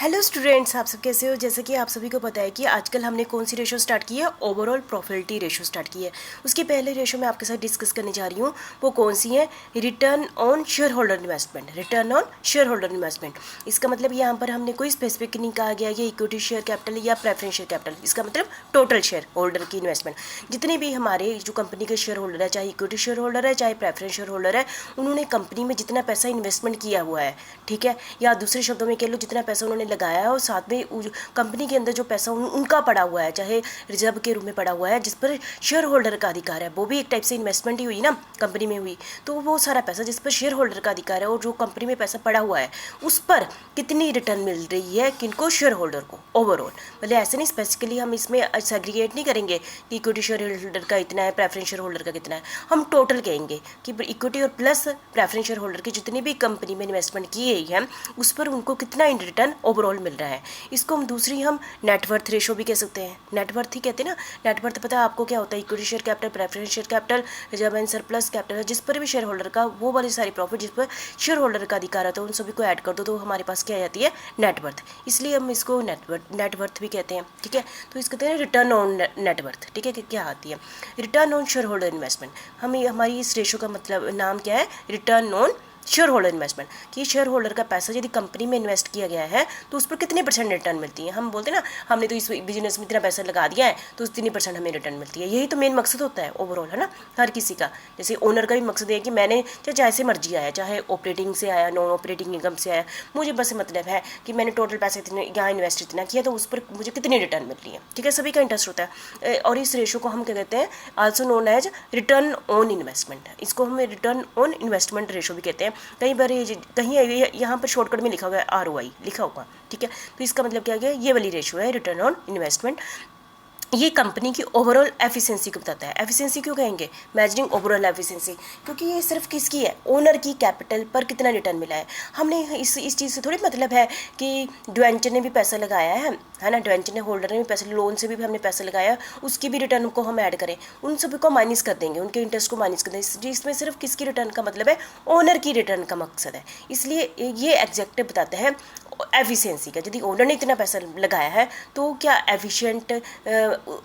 Hello students, आप सब कैसे हो। जैसे कि आप सभी को पता है कि आजकल हमने कौन सी रेशो स्टार्ट की है, ओवरऑल प्रॉफिटेबिलिटी रेशो स्टार्ट की है। उसके पहले रेशो मैं आपके साथ डिस्कस करने जा रही हूँ, वो कौन सी है, return on share holder investment. Return on share holder investment, इसका मतलब यहाँ पर हमने कोई स्पेसिफिक नहीं कहा गया कि इक्विटी शेयर कैपिटल या प्रेफरेंस शेयर कैपिटल। इसका मतलब टोटल शेयर होल्डर की इन्वेस्टमेंट। जितने भी हमारे जो कंपनी के शेयर होल्डर है, चाहे इक्विटी शेयर होल्डर है चाहे प्रेफरेंस शेयर होल्डर है, उन्होंने कंपनी में जितना पैसा इन्वेस्टमेंट किया हुआ है, ठीक है, या दूसरे शब्दों में कह लो जितना पैसा उन्होंने लगाया है और साथ में कंपनी के अंदर जो पैसा उनका पड़ा हुआ है, चाहे रिजर्व के रूप में पड़ा हुआ है, जिस पर शेयर होल्डर का अधिकार है, वो भी एक टाइप से इन्वेस्टमेंट ही हुई ना, कंपनी में हुई। तो वो सारा पैसा जिस पर शेयर होल्डर का अधिकार है और जो कंपनी में पैसा पड़ा हुआ है, उस पर कितनी रिटर्न मिल रही है, किनको, शेयर होल्डर को ओवरऑल। मतलब ऐसे नहीं स्पेसिफिकली हम इसमें सेग्रीगेट नहीं करेंगे कि इक्विटी शेयर होल्डर का इतना है, प्रेफरेंस शेयर होल्डर का कितना है। हम टोटल कहेंगे कि इक्विटी और प्लस प्रेफरेंस शेयर होल्डर की जितनी भी कंपनी में इन्वेस्टमेंट की गई है, उस पर उनको कितना इन रिटर्न ओवरऑल मिल रहा है। इसको हम दूसरी हम नेटवर्थ रेशो भी कह सकते हैं। नेटवर्थ ही कहते हैं ना। नेटवर्थ पता है आपको क्या होता है, equity share capital, preference share capital, reserve and surplus capital, जिस पर भी शेयर होल्डर का वो वाली सारी प्रॉफिट जिस पर शेयर होल्डर का अधिकार है, तो उन सभी को ऐड कर दो तो हमारे पास क्या आ जाती है, नेटवर्थ। इसलिए हम इसको नेटवर्थ भी कहते हैं, ठीक है। तो इसको कहते हैं रिटर्न ऑन नेटवर्थ, ठीक है। कि क्या आती है, return on share holder investment. हमें हमारी इस रेशो का मतलब नाम क्या है, return on share holder investment. कि शेयर होल्डर का पैसा यदि कंपनी में इन्वेस्ट किया गया है तो उस पर कितने परसेंट रिटर्न मिलती है। हम बोलते हैं ना, हमने तो इस बिजनेस में इतना पैसा लगा दिया है तो उतनी परसेंट हमें रिटर्न मिलती है। यही तो मेन मकसद होता है ओवरऑल, है ना, हर किसी का। जैसे ओनर का भी मकसद है कि मैंने चाहे से मर्जी आया, चाहे ऑपरेटिंग से आया, नॉन ऑपरेटिंग इनकम से आया, मुझे बस मतलब है कि मैंने टोटल पैसे इतने यहाँ इन्वेस्ट इतना किया तो उस पर मुझे कितनी रिटर्न मिल रही है, ठीक है। सभी का इंटरेस्ट होता है। और इस रेशो को हम क्या कहते हैं, also known as return on investment. इसको हम रिटर्न ऑन इन्वेस्टमेंट रेशो भी कहते हैं। कई बार कहीं यहाँ पर शॉर्टकट में लिखा हुआ है ROI लिखा होगा, ठीक है। तो इसका मतलब क्या गया, ये वाली रेशो है रिटर्न ऑन इन्वेस्टमेंट। ये कंपनी की ओवरऑल एफिशिएंसी को बताता है। एफिशिएंसी क्यों कहेंगे, मेजरिंग ओवरऑल एफिशिएंसी, क्योंकि ये सिर्फ किसकी है, ओनर की कैपिटल पर कितना रिटर्न मिला है। हमने इस चीज़ से थोड़ी मतलब है कि डिवेंचर ने भी पैसा लगाया है ना, डिवेंचर ने होल्डर ने भी पैसा, लोन से भी हमने पैसा लगाया, उसकी भी रिटर्न को हम ऐड करें, उन सभी को माइनस कर देंगे, उनके इंटरेस्ट को माइनस कर देंगे। इसमें सिर्फ किसकी रिटर्न का मतलब है, ओनर की रिटर्न का मकसद है। इसलिए ये एग्जैक्टिव बताता है एफिशिएंसी का। यदि ओनर ने इतना पैसा लगाया है तो क्या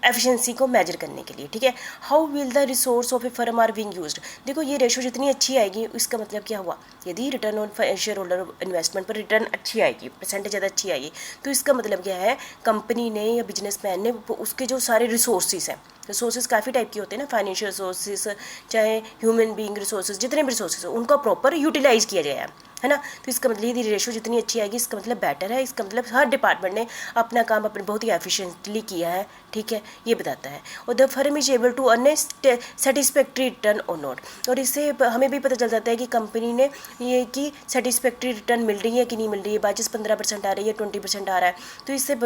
एफिशिएंसी को मेजर करने के लिए, ठीक है। How will the resource of a firm are being used. देखो ये रेशो जितनी अच्छी आएगी, इसका मतलब क्या हुआ, यदि return on share holder investment पर रिटर्न अच्छी आएगी, परसेंटेज ज़्यादा अच्छी आएगी, तो इसका मतलब क्या है, कंपनी ने या बिजनेसमैन ने उसके जो सारे रिसोर्सेज हैं, रिसोर्सेज काफ़ी टाइप के होते हैं ना, फाइनेंशियल रिसोर्सेज चाहे ह्यूमन बीइंग रिसोर्सेज, जितने भी रिसोर्सेज हैं उनका प्रॉपर यूटिलाइज किया जाए, है ना। तो इसका मतलब यदि रेशो जितनी अच्छी आएगी, इसका मतलब बेटर है। इसका मतलब हर डिपार्टमेंट ने अपना काम अपने बहुत ही एफिशिएंटली किया है, ठीक है, ये बताता है। और the firm is able to earn a satisfactory return और नॉट। और इससे हमें भी पता चल जाता है कि कंपनी ने ये कि सेटिस्फैक्ट्री रिटर्न मिल रही है कि नहीं मिल रही है। बाईस 15% आ रही है, 20% आ रहा है, तो इससे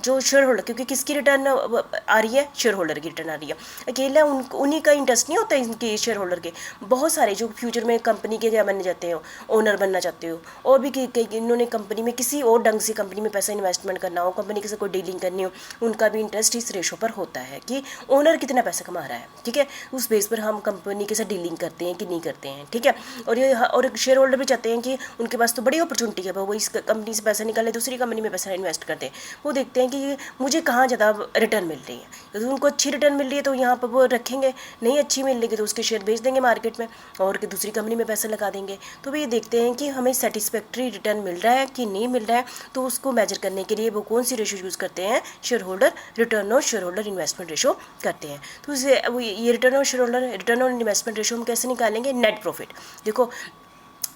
जो शेयर होल्डर, क्योंकि किसकी रिटर्न आ रही है, शेयर होल्डर की रिटर्न आ रही है। अकेला उन्हीं का इंटरेस्ट नहीं होता इनके शेयर होल्डर के, बहुत सारे जो फ्यूचर में कंपनी के क्या बनने जाते हो, ओनर बनना चाहते हो, और भी इन्होंने कंपनी में किसी और ढंग से कंपनी में पैसा इन्वेस्टमेंट करना हो, कंपनी के साथ कोई डीलिंग करनी हो, उनका भी इंटरेस्ट इस रेशो पर होता है कि ओनर कितना पैसा कमा रहा है, ठीक है। उस बेस पर हम कंपनी के साथ डीलिंग करते हैं कि नहीं करते हैं, ठीक है। और शेयर होल्डर भी चाहते हैं कि उनके पास तो बड़ी अपॉर्चुनिटी है, वो इस कंपनी से पैसा निकाले, दूसरी कंपनी में पैसा इन्वेस्ट करते हैं। वो देखते हैं कि मुझे कहाँ ज़्यादा रिटर्न मिल रही है। यदि उनको अच्छी रिटर्न मिल रही है तो यहाँ पर वो रखेंगे, नहीं अच्छी मिल रही तो उसके शेयर बेच देंगे मार्केट में और दूसरी कंपनी में पैसा लगा देंगे। तो वे देखते हैं कि हमें सेटिस्फैक्ट्री रिटर्न मिल रहा है कि नहीं मिल रहा है, तो उसको मेजर करने के लिए वो कौन सी रेशो यूज़ करते हैं, शेयर होल्डर रिटर्न और शेयर होल्डर इन्वेस्टमेंट रेशो करते हैं। तो ये रिटर्न और शेयर होल्डर रिटर्न और इन्वेस्टमेंट रेशो हम कैसे निकालेंगे, नेट प्रॉफिट। देखो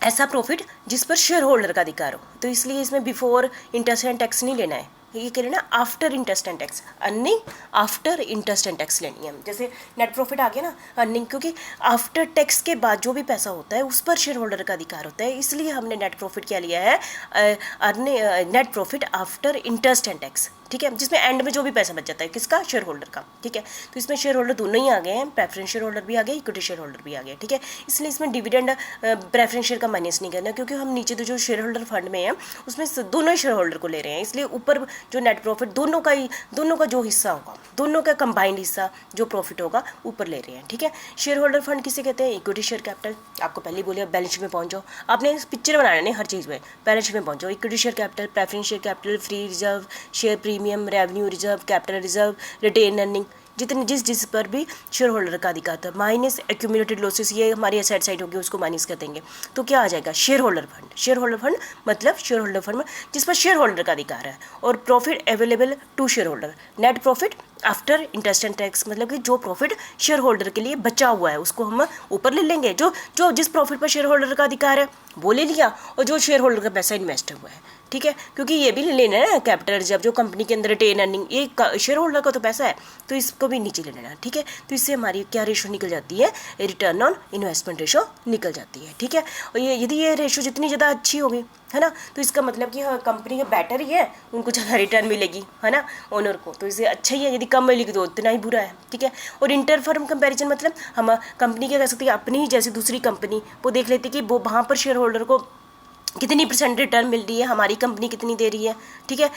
ऐसा प्रॉफिट जिस पर शेयर होल्डर का अधिकार हो, तो इसलिए इसमें बिफोर इंटरेस्ट एंड टैक्स नहीं लेना है, ये कह रहे ना after interest and tax, earning after interest and tax लेनी है। जैसे नेट प्रॉफिट आ गया ना, अर्निंग, क्योंकि आफ्टर टैक्स के बाद जो भी पैसा होता है उस पर शेयर होल्डर का अधिकार होता है, इसलिए हमने नेट प्रॉफिट क्या लिया है, earning net profit after interest and tax, ठीक है, जिसमें एंड में जो भी पैसा बच जाता है किसका, शेयर होल्डर का। ठीक है, तो इसमें शेयर होल्डर दोनों ही आ गए हैं, प्रेफरेंस शेयर होल्डर भी आ गया, इक्विटी शेयर होल्डर भी आ गया। ठीक है, इसलिए इसमें डिविडेंड प्रेफरेंस शेयर का माइनस नहीं करना, क्योंकि हम नीचे तो जो शेयर होल्डर फंड में है उसमें दोनों ही शेयर होल्डर को ले रहे हैं, इसलिए ऊपर जो नेट प्रॉफिट दोनों का जो हिस्सा होगा, दोनों का कंबाइंड हिस्सा जो प्रॉफिट होगा ऊपर ले रहे हैं। ठीक है, शेयर होल्डर फंड किसे कहते हैं, इक्विटी शेयर कैपिटल। आपको पहले ही बोलिए बैलेंस शीट में पहुंच जाओ, आपने पिक्चर बनाना नहीं हर चीज़ में, बैलेंस शीट में पहुंच जाओ। Equity share capital, preference share capital, free reserve, share premium, revenue reserve, capital reserve, retain earning, जितने जिस पर भी शेयर होल्डर का अधिकार था, माइनस एक्यूमुलेटेड लॉसेस, ये हमारी एसेट साइड होगी, उसको माइनस कर देंगे तो क्या आ जाएगा, share holder fund. Share holder fund मतलब शेयर होल्डर फंड जिस पर शेयर होल्डर का अधिकार है। और profit available to share holder, net profit after interest and tax, मतलब कि जो प्रॉफिट शेयर होल्डर के लिए बचा हुआ है उसको हम ऊपर ले लेंगे, जो जिस प्रॉफिट पर शेयर होल्डर का अधिकार है वो ले लिया, और जो शेयर होल्डर का पैसा इन्वेस्ट हुआ है। ठीक है, क्योंकि ये भी लेना है ना कैपिटल रिजर्व, जो कंपनी के अंदर रिटेन अर्निंग, ये शेयर होल्डर का तो पैसा है, तो इसको भी नीचे ले लेना है। ठीक है, तो इससे हमारी क्या रेशो निकल जाती है, रिटर्न ऑन इन्वेस्टमेंट रेशो निकल जाती है। ठीक है, और ये यदि ये रेशो जितनी ज़्यादा अच्छी होगी, है ना, तो इसका मतलब कि हाँ कंपनी का बेटर ही है, उनको ज़्यादा रिटर्न मिलेगी, है ना, ओनर को, तो इससे अच्छा ही है। यदि कम मिलेगी तो उतना ही बुरा है। ठीक है, और इंटर फर्म कंपैरिजन मतलब हम कंपनी क्या कर सकते हैं, अपनी ही जैसे दूसरी कंपनी वो देख लेते कि वो वहाँ पर शेयर होल्डर को कितनी % रिटर्न मिल रही है, हमारी कंपनी कितनी दे रही है। ठीक है,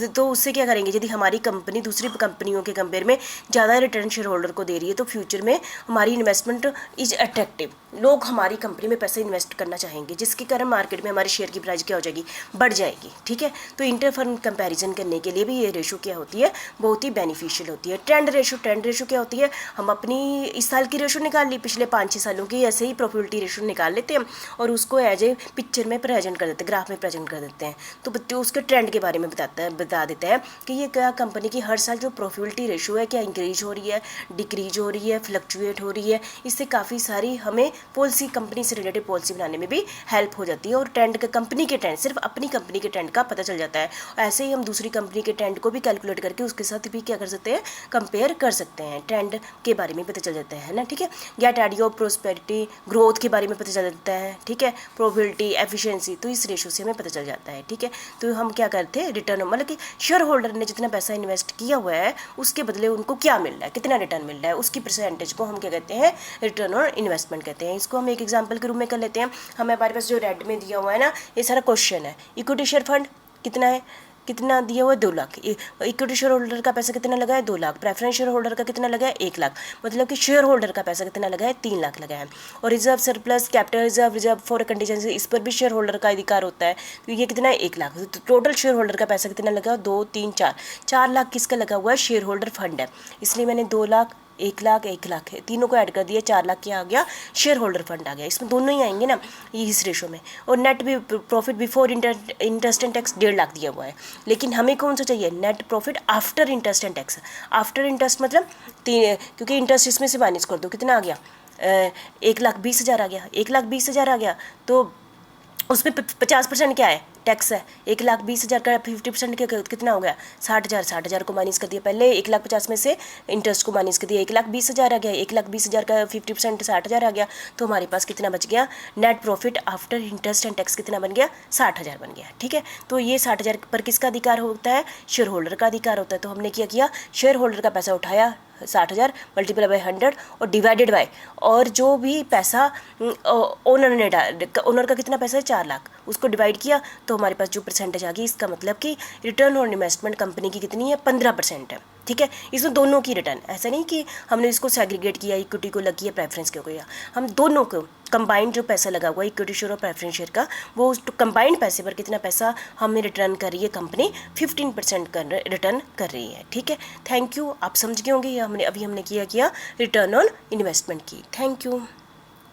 तो उससे क्या करेंगे, यदि हमारी कंपनी दूसरी कंपनियों के कंपेयर में ज़्यादा रिटर्न शेयर होल्डर को दे रही है तो फ्यूचर में हमारी इन्वेस्टमेंट इज अट्रैक्टिव, लोग हमारी कंपनी में पैसे इन्वेस्ट करना चाहेंगे, जिसके कारण मार्केट में हमारे शेयर की प्राइस क्या हो जाएगी, बढ़ जाएगी। ठीक है, तो इंटर फर्म कंपेरिजन करने के लिए भी ये रेशो क्या होती है, बहुत ही बेनिफिशियल होती है। ट्रेंड रेशो क्या होती है, हम अपनी इस साल की रेशो निकाल ली, पिछले 5-6 सालों की ऐसे ही प्रॉफिटेबिलिटी रेशो निकाल लेते हैं और उसको एज ए पिक्चर में प्रेजेंट कर देते हैं, ग्राफ में प्रेजेंट कर देते हैं, तो बच्चों उसके ट्रेंड के बारे में बता देता है कि ये क्या कंपनी की हर साल जो प्रॉफिटेबिलिटी रेशो है क्या इंक्रीज हो रही है, डिक्रीज हो रही है, फ्लक्चुएट हो रही है। इससे काफ़ी सारी हमें पॉलिसी, कंपनी से रिलेटेड पॉलिसी बनाने में भी हेल्प हो जाती है, और ट्रेंड का, कंपनी के ट्रेंड, सिर्फ अपनी कंपनी के ट्रेंड का पता चल जाता है। ऐसे ही हम दूसरी कंपनी के ट्रेंड को भी कैलकुलेट करके उसके साथ भी क्या कर सकते हैं, कंपेयर कर सकते हैं, ट्रेंड के बारे में पता चल जाता है ना। ठीक है, get idea of prosperity, growth के बारे में पता चल जाता है। ठीक है, प्रोबेबिलिटी, एफिशिएंसी, तो इस रेशो से हमें पता चल जाता है। ठीक है, तो हम क्या करते हैं, रिटर्न, मतलब कि शेयर होल्डर ने जितना पैसा इन्वेस्ट किया हुआ है उसके बदले उनको क्या मिल रहा है, कितना रिटर्न मिल रहा है, उसकी परसेंटेज को हम क्या कहते हैं, रिटर्न ऑन इन्वेस्टमेंट कहते हैं। इसको हम एक एग्जांपल के रूप में कर लेते हैं। हमारे पास जो रेड में दिया हुआ है ना, ये सारा क्वेश्चन है, इक्विटी शेयर फंड कितना है, कितना दिया हुआ है, 2 लाख। इक्विटी शेयर होल्डर का पैसा कितना लगा है, 2 लाख। प्रेफरेंस शेयर होल्डर का कितना लगा है, 1 लाख। मतलब कि शेयर होल्डर का पैसा कितना लगा है, 3 लाख लगा है। और reserve surplus, capital reserve, reserve for condition, इस पर भी शेयर होल्डर का अधिकार होता है, तो ये कितना है, 1 लाख। तो टोटल शेयर होल्डर का पैसा कितना लगा, 2, 3, 4 लाख किसका लगा हुआ है, शेयर होल्डर फंड है, इसलिए मैंने 2 लाख, 1 लाख, 1 लाख है, तीनों को ऐड कर दिया, 4 लाख क्या आ गया, शेयर होल्डर फंड आ गया। इसमें दोनों ही आएंगे ना ये इस रेशो में। और नेट भी profit before interest and tax 1.5 lakh दिया हुआ है, लेकिन हमें कौन सा चाहिए, net profit after interest and tax. After interest मतलब क्योंकि इंटरेस्ट इसमें से माइनस कर दो, कितना आ गया, 1,20,000 आ गया, 1,20,000 आ गया, तो उसमें 50% क्या है, टैक्स है। 1,20,000 का 50% कितना हो गया, 60,000। 60,000 को माइनस कर दिया, पहले 1,50,000 में से इंटरेस्ट को माइनस कर दिया, 1,20,000 आ गया। 1,20,000 का 50% 60,000 आ गया, तो हमारे पास कितना बच गया, net profit after interest and tax कितना बन गया, 60,000 बन गया। ठीक है, तो ये 60,000 पर किसका अधिकार होता है, शेयर होल्डर का अधिकार होता है। तो हमने क्या किया, शेयर होल्डर का पैसा उठाया 60,000 मल्टीप्लाई बाई 100 और डिवाइडेड बाय, और जो भी पैसा ओनर ने ओनर का कितना पैसा है, 4 लाख, उसको डिवाइड किया तो हमारे पास जो परसेंटेज आ गई, इसका मतलब कि रिटर्न ऑन इन्वेस्टमेंट कंपनी की कितनी है, 15% है। ठीक है, इसमें दोनों की रिटर्न, ऐसा नहीं कि हमने इसको सेग्रीगेट किया, इक्विटी को लगी है, प्रेफरेंस को किया, हम दोनों को कंबाइंड जो पैसा लगा हुआ है इक्विटी शेयर और प्रेफरेंस शेयर का, वो कंबाइंड पैसे पर कितना पैसा हमें रिटर्न कर रही है कंपनी, 15% रिटर्न कर रही है। ठीक है, थैंक यू। आप समझ गए होंगे, हमने किया रिटर्न ऑन इन्वेस्टमेंट की। Thank you.